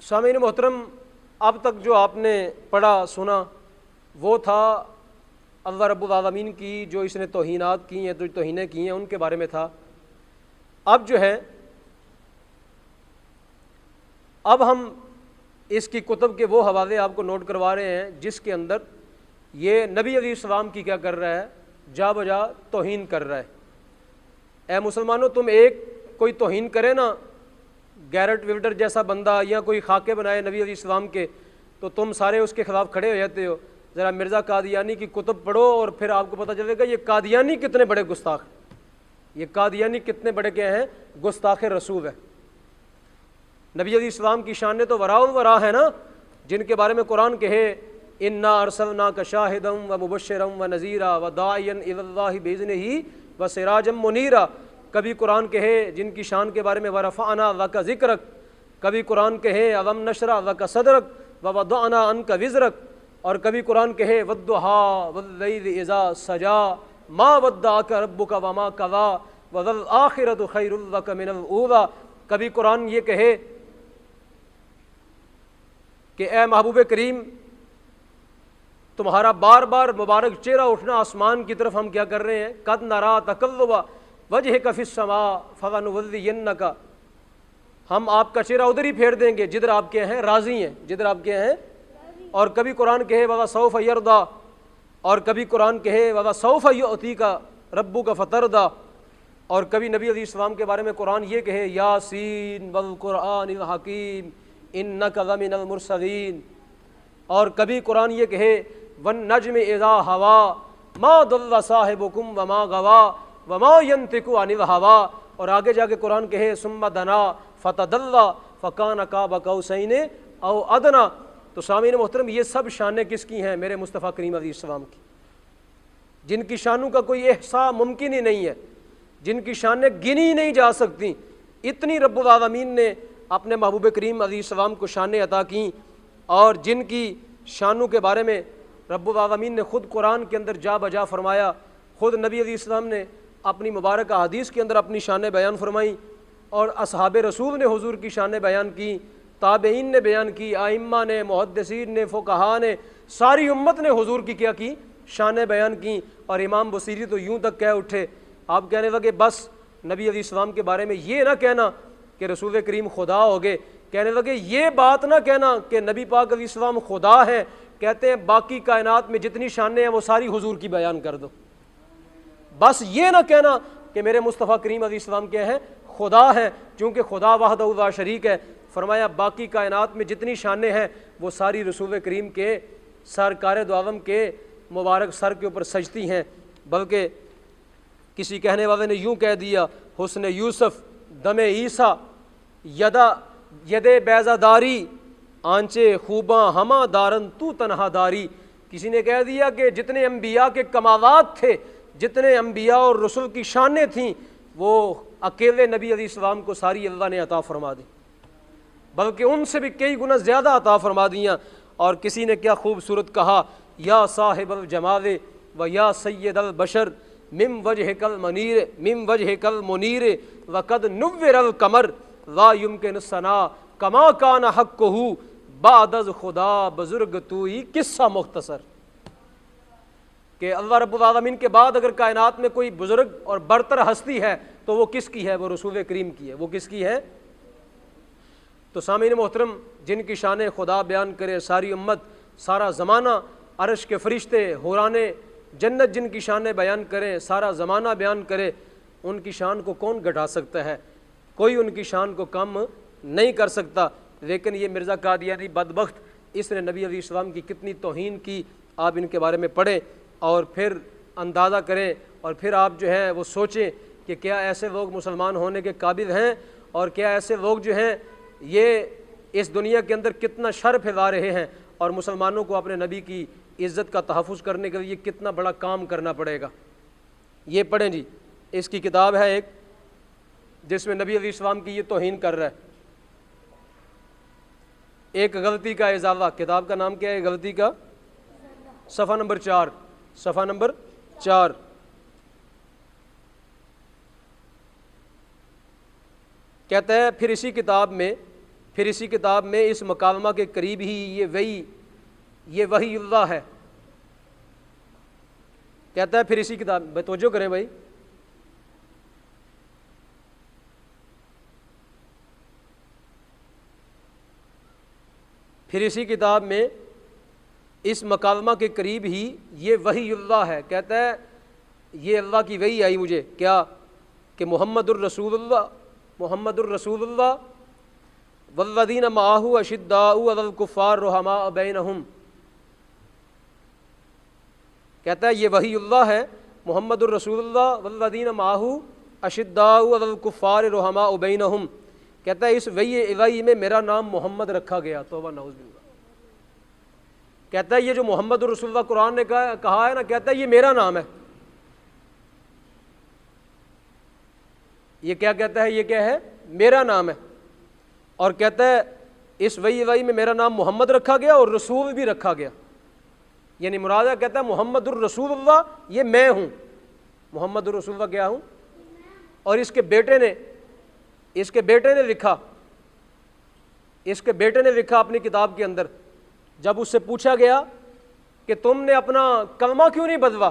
سامعین محترم، اب تک جو آپ نے پڑھا سنا وہ تھا اللہ رب العالمین کی جو اس نے توہینات کی ہیں، جو توہینیں کی ہیں ان کے بارے میں تھا۔ اب جو ہے اب ہم اس کی کتب کے وہ حوالے آپ کو نوٹ کروا رہے ہیں جس کے اندر یہ نبی علیہ السلام کی کیا کر رہا ہے، جا بجا توہین کر رہا ہے۔ اے مسلمانوں، تم ایک کوئی توہین کرے نا، گیرٹ ولڈر جیسا بندہ یا کوئی خاکے بنائے نبی علیہ السلام کے، تو تم سارے اس کے خلاف کھڑے ہو جاتے ہو۔ ذرا مرزا قادیانی کی کتب پڑھو اور پھر آپ کو پتہ چلے گا یہ قادیانی کتنے بڑے گستاخ، یہ قادیانی کتنے بڑے کیا ہیں، گستاخ رسول ہے۔ نبی علیہ السلام کی شان تو وراء الورا ہے نا، جن کے بارے میں قرآن کہے انا ارسلناک شاہدا ومبشرا ونذیرا وداعیا الی اللہ باذنہ وسراجا منیرا۔ کبھی قرآن کہے جن کی شان کے بارے میں ورفعنا لک ذکرک، کبھی قرآن کہے الم نشرح لک صدرک ووضعنا عنک وزرک، اور کبھی قرآن کہے والضحیٰ واللیل اذا سجا ما ودعک ربک وما قضی وللآخرۃ خیر لک من الاولی۔ کبھی قرآن یہ کہے کہ اے محبوب کریم، تمہارا بار بار مبارک چہرہ اٹھنا آسمان کی طرف ہم کیا کر رہے ہیں، قد نرا تقلب وجہک فی السماء فلنولینک، ہم آپ کا چہرہ ادھر ہی پھیر دیں گے جدھر آپ کے ہیں راضی ہیں، جدھر آپ کے ہیں۔ اور کبھی قرآن کہے وَسَوْفَ يَرْضَىٰ، اور کبھی قرآن کہے وَسَوْفَ يُعْطِيكَ رَبُّكَ فَتَرْضَىٰ، اور کبھی نبی علیہ السلام کے بارے میں قرآن یہ کہے یاسین والقرآن الحکیم انک لمن المرسلین، اور کبھی قرآن یہ کہے والنجم اذا ہوا ما ضل صاحبکم وما غوا وما ینطق عن الہوا، اور آگے جا کے قرآن کہے ثم دنا فتدلی فکان قاب قوسین او ادنی۔ تو سامعین محترم، یہ سب شانیں کس کی ہیں؟ میرے مصطفیٰ کریم علیہ السلام کی، جن کی شانوں کا کوئی احصاء ممکن ہی نہیں ہے، جن کی شانیں گنی نہیں جا سکتی۔ اتنی رب العالمین نے اپنے محبوب کریم علیہ السلام کو شانیں عطا کیں، اور جن کی شانوں کے بارے میں رب العالمین نے خود قرآن کے اندر جا بجا فرمایا، خود نبی علیہ السلام نے اپنی مبارک احادیث کے اندر اپنی شانیں بیان فرمائیں، اور اصحاب رسول نے حضور کی شانیں بیان کی، تابعین نے بیان کی، ائمہ نے، محدثین نے، فقہاء نے، ساری امت نے حضور کی کیا کی، شانیں بیان کی۔ اور امام بصیری تو یوں تک کہہ اٹھے، آپ کہنے لگے بس نبی علیہ السلام کے بارے میں یہ نہ کہنا کہ رسول کریم خدا ہو گئے، کہنے لگے یہ بات نہ کہنا کہ نبی پاک علیہ السلام خدا ہے، کہتے ہیں باقی کائنات میں جتنی شانیں ہیں وہ ساری حضور کی بیان کر دو، بس یہ نہ کہنا کہ میرے مصطفیٰ کریم علیہ السلام کیا ہے، خدا ہے، چونکہ خدا وحدہ لا شریک ہے۔ فرمایا باقی کائنات میں جتنی شانیں ہیں وہ ساری رسول کریم کے سرکار دو عالم کے مبارک سر کے اوپر سجتی ہیں۔ بلکہ کسی کہنے والے نے یوں کہہ دیا حسن یوسف دم عیسیٰ ید بیضہ داری آنچے خوباں ہمہ دارن تو تنہا داری۔ کسی نے کہہ دیا کہ جتنے انبیاء کے کمالات تھے، جتنے انبیاء اور رسول کی شانیں تھیں، وہ اکیلے نبی علیہ السلام کو ساری اللہ نے عطا فرما دی، بلکہ ان سے بھی کئی گنا زیادہ عطا فرما دیا۔ اور کسی نے کیا خوبصورت کہا، یا صاحب الجمال و یا سید البشر من وجہک المنیر وقد نور القمر لا یمکن الثناء کما کان حقہ بعد از خدا بزرگ توئی۔ قصہ مختصر کہ اللہ رب العالمین کے بعد اگر کائنات میں کوئی بزرگ اور برتر ہستی ہے تو وہ کس کی ہے؟ وہ رسول کریم کی ہے۔ وہ کس کی ہے؟ تو سامعین محترم، جن کی شانیں خدا بیان کرے، ساری امت، سارا زمانہ، عرش کے فرشتے، حوران جنت جن کی شانیں بیان کریں، سارا زمانہ بیان کرے، ان کی شان کو کون گھٹا سکتا ہے؟ کوئی ان کی شان کو کم نہیں کر سکتا۔ لیکن یہ مرزا قادیانی بدبخت، اس نے نبی علیہ السلام کی کتنی توہین کی، آپ ان کے بارے میں پڑھیں اور پھر اندازہ کریں، اور پھر آپ جو ہیں وہ سوچیں کہ کیا ایسے لوگ مسلمان ہونے کے قابل ہیں، اور کیا ایسے لوگ جو ہیں یہ اس دنیا کے اندر کتنا شر پھیلا رہے ہیں، اور مسلمانوں کو اپنے نبی کی عزت کا تحفظ کرنے کے لیے کتنا بڑا کام کرنا پڑے گا۔ یہ پڑھیں جی، اس کی کتاب ہے ایک جس میں نبی علیہ السلام کی یہ توہین کر رہا ہے، ایک غلطی کا اضافہ۔ کتاب کا نام کیا ہے غلطی کا؟ صفحہ نمبر 4، صفحہ نمبر 4۔ کہتا ہے پھر اسی کتاب میں پھر اسی کتاب میں اس مکالمہ کے قریب ہی یہ وحی اللہ ہے. کہتا ہے پھر اسی کتاب میں، توجہ کریں بھائی، پھر اسی کتاب میں اس مکالمہ کے قریب ہی یہ وحی اللہ ہے. کہتا ہے یہ اللہ کی وحی آئی مجھے، کیا کہ محمد الرسول اللہ والذین معہ اشداء علی الکفار رحماء بینہم. کہتا ہے یہ وحی اللہ ہے، محمد الرسول اللہ والذین معہ اشداء علی الکفار رحماء بینہم. کہتا ہے اس وحی الہی میں میرا نام محمد رکھا گیا. توبہ نعوذ باللہ. کہتا ہے یہ جو محمد الرسول اللہ قرآن نے کہا ہے نا، کہتا ہے یہ میرا نام ہے. یہ کیا کہتا ہے؟ یہ کیا ہے؟ میرا نام ہے. اور کہتا ہے اس وحی الہی میں میرا نام محمد رکھا گیا اور رسول بھی رکھا گیا. یعنی مراد ہے، کہتا ہے محمد الرسول اللہ یہ میں ہوں. محمد الرسول اللہ کیا ہوں؟ اور اس کے بیٹے نے لکھا اپنی کتاب کے اندر، جب اس سے پوچھا گیا کہ تم نے اپنا کلمہ کیوں نہیں بدلا،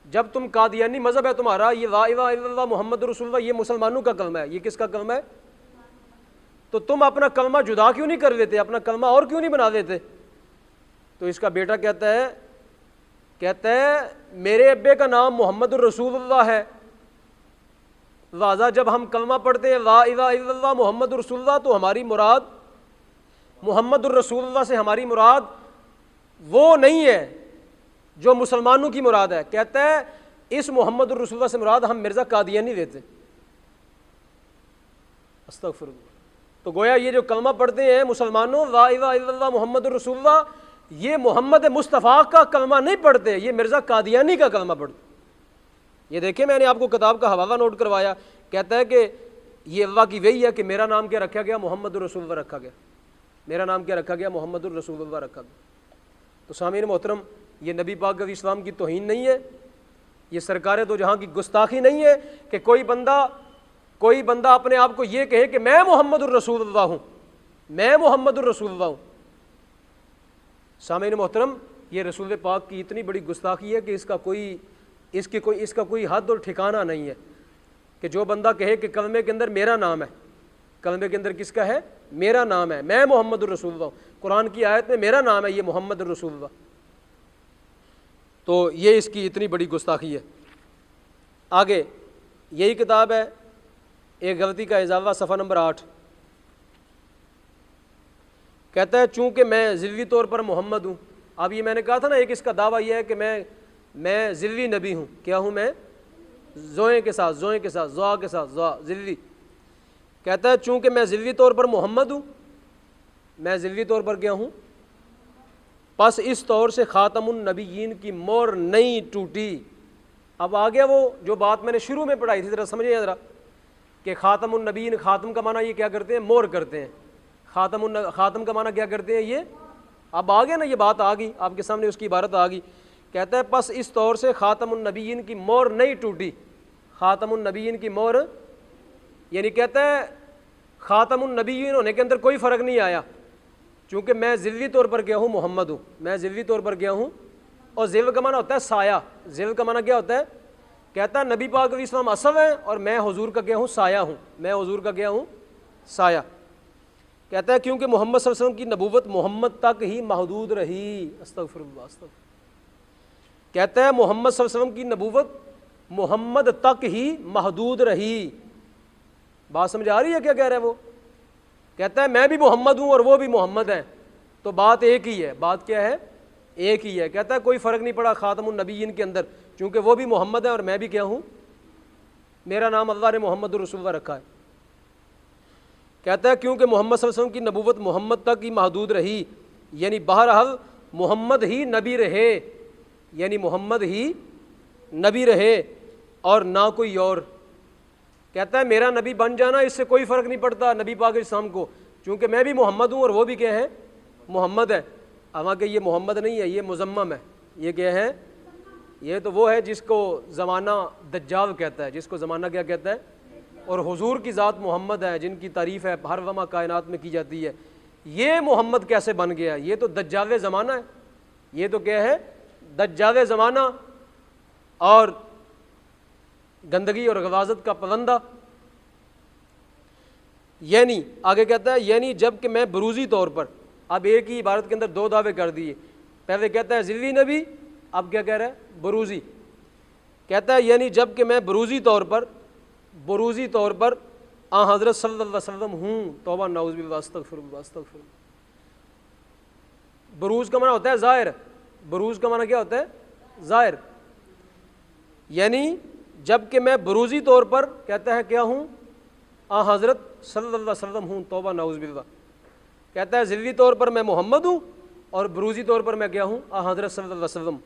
جب تم قادیانی مذہب ہے تمہارا، یہ لا الہ الا اللہ محمد رسول اللہ یہ مسلمانوں کا کلمہ ہے، یہ کس کا کلمہ ہے؟ تو تم اپنا کلمہ جدا کیوں نہیں کر لیتے، اپنا کلمہ اور کیوں نہیں بنا دیتے؟ تو اس کا بیٹا کہتا ہے میرے ابے کا نام محمد الرسول اللہ ہے، لہذا جب ہم کلمہ پڑھتے ہیں لا الہ الا اللہ محمد رسول اللہ، تو ہماری مراد محمد الرسول اللہ سے ہماری مراد وہ نہیں ہے جو مسلمانوں کی مراد ہے. کہتا ہے اس محمد الرسول اللہ سے مراد ہم مرزا قادیانی لیتے. استغفر اللہ. تو گویا یہ جو کلمہ پڑھتے ہیں مسلمانوں لا الہ الا اللہ محمد الرسول اللہ، یہ محمد مصطفیٰ کا کلمہ نہیں پڑھتے، یہ مرزا قادیانی کا کلمہ پڑھتے. یہ دیکھیں میں نے آپ کو کتاب کا حوالہ نوٹ کروایا. کہتا ہے کہ یہ اللہ کی وحی ہے کہ میرا نام کیا رکھا گیا؟ محمد الرسول اللہ رکھا گیا. میرا نام کیا رکھا گیا؟ محمد الرسول اللہ رکھا گیا. تو سامعین محترم، یہ نبی پاک علیہ السلام کی توہین نہیں ہے، یہ سرکار دو جہاں کی گستاخی نہیں ہے کہ کوئی بندہ اپنے آپ کو یہ کہے کہ میں محمد الرسول اللہ ہوں، میں محمد الرسول اللہ ہوں. سامعین محترم، یہ رسول پاک کی اتنی بڑی گستاخی ہے کہ اس کا کوئی حد اور ٹھکانہ نہیں ہے کہ جو بندہ کہے کہ کلمے کے اندر میرا نام ہے، کلمے کے اندر کس کا ہے؟ میرا نام ہے، میں محمد الرسول اللہ ہوں. قرآن کی آیت میں میرا نام ہے یہ محمد الرسول اللہ. تو یہ اس کی اتنی بڑی گستاخی ہے. آگے یہی کتاب ہے ایک غلطی کا اضافہ، صفحہ نمبر 8. کہتا ہے چونکہ میں ذلی طور پر محمد ہوں. اب یہ میں نے کہا تھا نا، ایک اس کا دعویٰ یہ ہے کہ میں ذلی نبی ہوں. کیا ہوں میں؟ زوئیں کے ساتھ ذلی. کہتا ہے چونکہ میں ذلی طور پر محمد ہوں، میں ذلی طور پر کیا ہوں، پس اس طور سے خاتم النبیین کی مور نہیں ٹوٹی. اب آ گیا وہ جو بات میں نے شروع میں پڑھائی تھی، ذرا سمجھیں ذرا کہ خاتم النبیین، خاتم کا معنی یہ کیا کرتے ہیں؟ مور کرتے ہیں. خاتم کا معنی کیا کرتے ہیں؟ یہ اب آ گیا نا، یہ بات آ گئی آپ کے سامنے، اس کی عبارت آ گئی. کہتا ہے پس اس طور سے خاتم النبیین کی مور نہیں ٹوٹی. خاتم النبیین کی مور یعنی کہتا ہے خاتم النبیین ہونے کے اندر کوئی فرق نہیں آیا، چونکہ میں ذلی طور پر کیا ہوں؟ محمد ہوں. میں ذلی طور پر کیا ہوں؟ اور ذل کا معنی ہوتا ہے سایہ. ذل کا معنی کیا ہوتا ہے؟ کہتا ہے نبی پاک علیہ السلام اصل ہے اور میں حضور کا کیا ہوں؟ سایہ ہوں. میں حضور کا کیا ہوں؟ سایہ. کہتا ہے کیونکہ محمد صلی اللہ علیہ وسلم کی نبوت محمد تک ہی محدود رہی. استغفر اللہ استغفر. کہتا ہے محمد صلی اللہ علیہ وسلم کی نبوت محمد تک ہی محدود رہی. بات سمجھ آ رہی ہے کیا کہہ رہا ہے وہ؟ کہتا ہے میں بھی محمد ہوں اور وہ بھی محمد ہیں، تو بات ایک ہی ہے. بات کیا ہے؟ ایک ہی ہے. کہتا ہے کوئی فرق نہیں پڑا خاتم النبیین کے اندر، چونکہ وہ بھی محمد ہے اور میں بھی کیا ہوں؟ میرا نام اللہ نے محمد الرسول اللہ رکھا ہے. کہتا ہے کیونکہ محمد صلی اللہ علیہ وسلم کی نبوت محمد تک ہی محدود رہی، یعنی بہرحال محمد ہی نبی رہے، یعنی محمد ہی نبی رہے اور نہ کوئی اور. کہتا ہے میرا نبی بن جانا اس سے کوئی فرق نہیں پڑتا نبی پاک علیہ السلام کو، چونکہ میں بھی محمد ہوں اور وہ بھی کیا ہے؟ محمد ہے. حالانکہ یہ محمد نہیں ہے، یہ مزمم ہے. یہ کیا ہے؟ یہ تو وہ ہے جس کو زمانہ دجال کہتا ہے، جس کو زمانہ کیا کہتا ہے؟ اور حضور کی ذات محمد ہے جن کی تعریف ہے ہر وما کائنات میں کی جاتی ہے، یہ محمد کیسے بن گیا؟ یہ تو دجال زمانہ ہے، یہ تو کیا ہے؟ دجال زمانہ اور گندگی اور غلاظت کا پلندہ۔ یعنی آگے کہتا ہے یعنی جب کہ میں بروزی طور پر، اب ایک ہی عبارت کے اندر دو دعوے کر دیے، پہلے کہتا ہے ذلی نبی، اب کیا کہہ رہا ہے؟ بروزی۔ کہتا ہے یعنی جب کہ میں بروزی طور پر حضرت صلی اللہ علیہ وسلم ہوں، توبہ نعوذ باللہ استغفر اللہ استغفر اللہ۔ بروز کا معنی ہوتا ہے ظاہر، بروز کا معنی کیا ہوتا ہے؟ ظاہر۔ یعنی جب کہ میں بروزی طور پر کہتا ہے کیا ہوں؟ حضرت صلی اللہ علیہ وسلم ہوں، توبہ نعوذ باللہ۔ کہتا ہے ذلی طور پر میں محمد ہوں اور بروزی طور پر میں کیا ہوں؟ حضرت صلی اللہ علیہ وسلم۔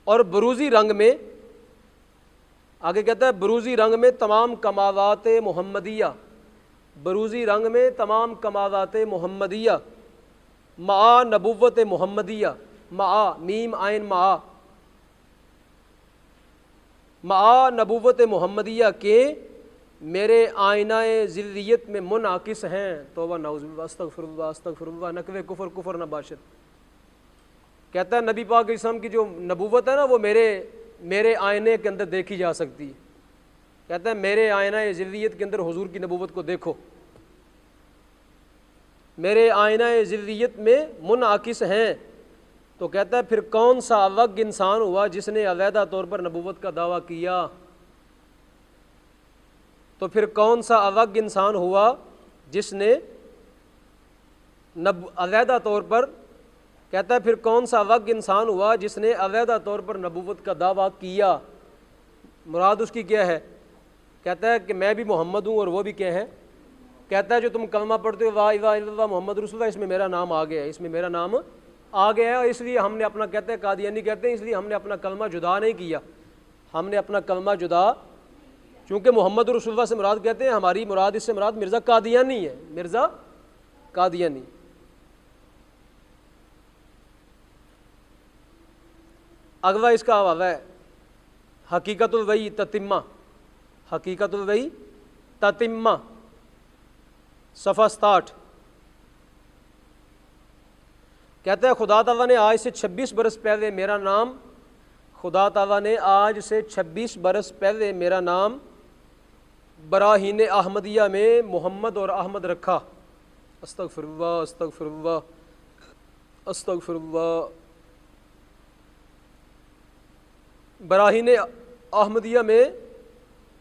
اور بروزی رنگ میں آگے کہتا ہے بروزی رنگ میں تمام کمالات محمدیہ، بروزی رنگ میں تمام کمالات محمدیہ، مع نبوت محمدیہ، مع میم عین مع نبوت محمدیہ کے میرے آئینہ ذلیت میں منعکس ہیں، توبہ نعوذ باللہ استغفر اللہ استغفر اللہ، نقوِ کفر کفر نہ باشد۔ کہتا ہے نبی پاک علیہ السلام کی جو نبوت ہے نا وہ میرے آئینے کے اندر دیکھی جا سکتی ہے۔ کہتا ہے میرے آئینہ ذلیت کے اندر حضور کی نبوت کو دیکھو، میرے آئینہ ذلیت میں منعکس ہیں۔ تو کہتا ہے پھر کون سا الگ انسان ہوا جس نے علیحدہ طور پر نبوت کا دعویٰ کیا؟ تو پھر کون سا الگ انسان ہوا جس نے علیحدہ طور پر، کہتا ہے پھر کون سا الگ انسان ہوا جس نے علیحدہ طور پر نبوت کا دعویٰ کیا؟ مراد اس کی کیا ہے؟ کہتا ہے کہ میں بھی محمد ہوں اور وہ بھی کیا ہے؟ کہتا ہے جو تم کلمہ پڑھتے ہو لا الہ الا اللہ محمد رسول اللہ، اس میں میرا نام آ گیا ہے، اس میں میرا نام آ گیا ہے، اور اس لیے ہم نے اپنا، کہتے ہیں قادیانی کہتے ہیں اس لیے ہم نے اپنا کلمہ جدا نہیں کیا، ہم نے اپنا کلمہ جدا، چونکہ محمد رسول اللہ سے مراد کہتے ہیں ہماری مراد، اس سے مراد مرزا قادیانی ہے، مرزا قادیانی۔ اگلا اس کا حوالہ ہے حقیقت الوحی تتمہ، حقیقت الوحی تتمہ، صفحہ 67۔ کہتا ہے خدا تعالیٰ نے آج سے 26 برس پہلے میرا نام، خدا تعالیٰ نے آج سے 26 برس پہلے میرا نام براہین احمدیہ میں محمد اور احمد رکھا۔ استغفر اللہ استغفر اللہ استغفر اللہ۔ براہین احمدیہ میں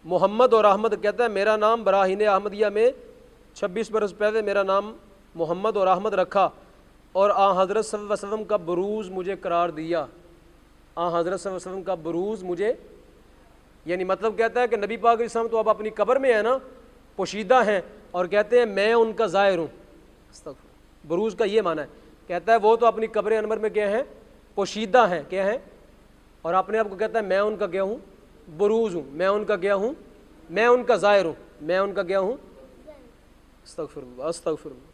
محمد اور احمد، کہتا ہے میرا نام براہین احمدیہ میں 26 برس پہلے میرا نام محمد اور احمد رکھا، اور حضرت صلی اللہ علیہ وسلم کا بروز مجھے قرار دیا۔ حضرت صلی اللہ علیہ وسلم کا بروز مجھے، یعنی مطلب کہتا ہے کہ نبی پاک علیہ السلام تو اب اپنی قبر میں ہے نا، پوشیدہ ہیں، اور کہتے ہیں میں ان کا ظاہر ہوں۔ بروز کا یہ معنی ہے، کہتا ہے وہ تو اپنی قبر انور میں کیا ہیں؟ پوشیدہ ہیں، کیا ہیں؟ اور اپنے آپ کو کہتا ہے میں ان کا کیا ہوں؟ بروز ہوں، میں ان کا کیا ہوں؟ میں ان کا ظاہر ہوں، میں ان کا کیا ہوں؟ استغفر اللہ استغفر اللہ۔